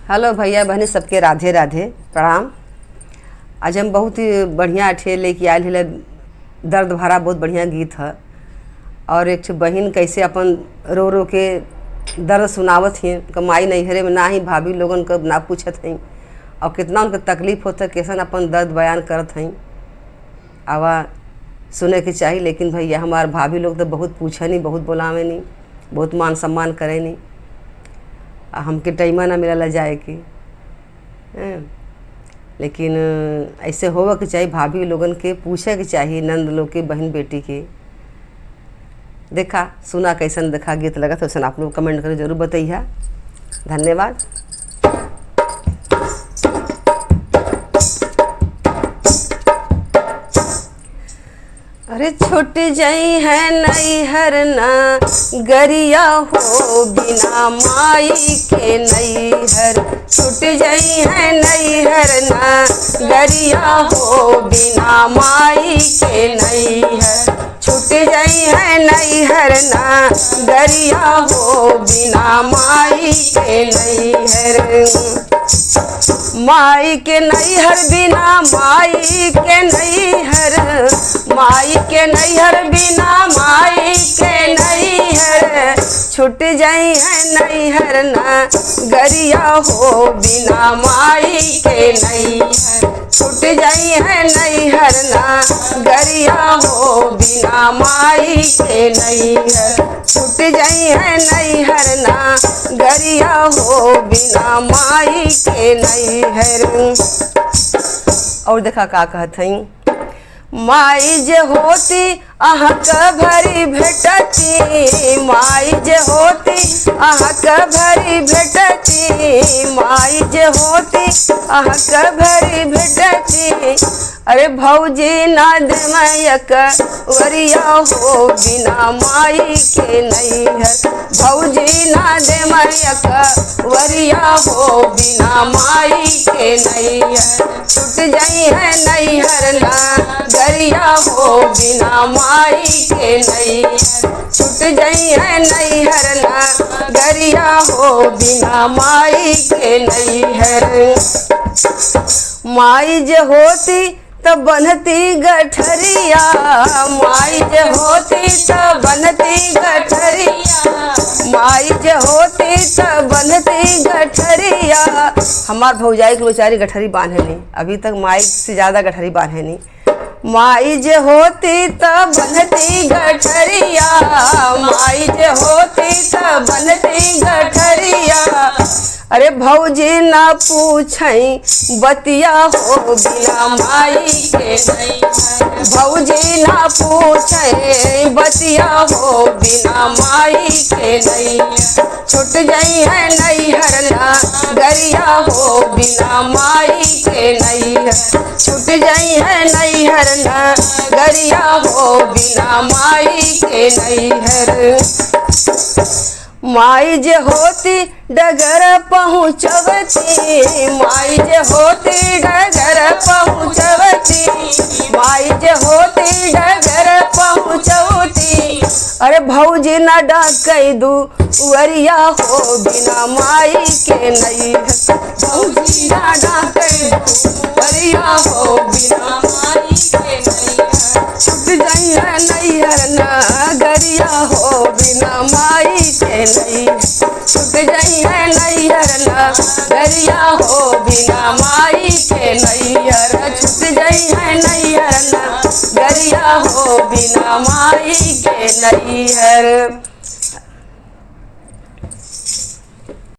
Hello भैया बहनी सबके राधे राधे प्रणाम। आज हम बहुत ही बढ़िया ठे लेके आयल है, दर्द भरा बहुत बढ़िया गीत है। और एक बहन कैसे अपन रो रो के दर्द सुनावत हैं, कमाई नैहरे में ना ही भाभी लोगन को ना पूछत हैं और कितना उनका तकलीफ़ होता है, कैसन अपन दर्द बयान करत हैं। आवा सुने के चाहिए। लेकिन भैया हमारे भाभी लोग तो बहुत पूछे नहीं, बहुत बोलावे नहीं, बहुत मान सम्मान करे नहीं। हमके टाइमा ना मिला जाए कि लेकिन ऐसे होगा कि चाहिए, भाभी लोगन के पूछे के चाहिए, नंद लोग के बहन बेटी के। देखा सुना कैसन देखा गीत लगा तो आप लोग कमेंट करके जरूर बताइए। धन्यवाद। अरे छूट जाई है नैहर ना गरिया हो बिना माई के नैहर। छूट जाई है नैहर ना गरिया हो बिना माई के नैहर। छूट जाई है नैहर ना गरिया हो बिना माई के नैहर। माई के नैहर बिना माई के नैहर, माई के नैहर बिना माई के नैहर। छूट जाई है नैहर ना गरिया हो बिना माई के नैहर। छूट जाई है नैहर ना गरिया हो बिना माई के नैहर। छूट जाई है नैहर ना गरिया हो बिना माई के नैहर। और देखा का कहत हई, माई जे होती अहक भरी भेटती, माई जे होती अहक भरी भेटती, माई जे होती अहक भरी भेटती। अरे भौजी ना दे मैयक वरिया हो बिना माई के नैहर। भौजी ना दे मैयक वरिया हो बिना माई के नैहर। छूट जाई है नैहर ना गरिया हो बिना माई के नैहर। छूट जाई है नैहर ना गरिया हो बिना माई के नैहर। माई जे होती तब बनती गठरिया, माई जे होती तब बनती गठरिया, माई जे होती तब बनती गठरिया। हमार भौजाई के बेचारी गठरी बांधे नहीं, अभी तक माई से ज़्यादा गठरी बांधे नहीं। माई जे होती तब बनती गठरिया, माई जे होती तब बनती गठरिया। अरे भौजी ना पूछई बतिया हो बिना माई के नैहर। भौजी ना पूछई बतिया हो बिना माई के नैहर। छूट जाई है नैहर ना गरिया हो बिना माई के नैहर। छूट जाई है नैहर ना गरिया हो बिना माई के नैहर। माई जे होती डगर पहुँचवती, माई जे होती डगर पहुँचवती, माई जे होती डगर पहुँचवती। अरे भौजी ना डाकई दू वरिया हो बिना माई के नैहर। भौजी ना डाकई दू वरिया हो बिना माई के नैहर। छूट जाई है नैहर ना गरिया हो बिना माई के नैहर। छूट जाई है नैहर ना गरिया हो बिना माई के नैहर। छूट जाई है नैहर ना गरिया हो बिना माई के नैहर।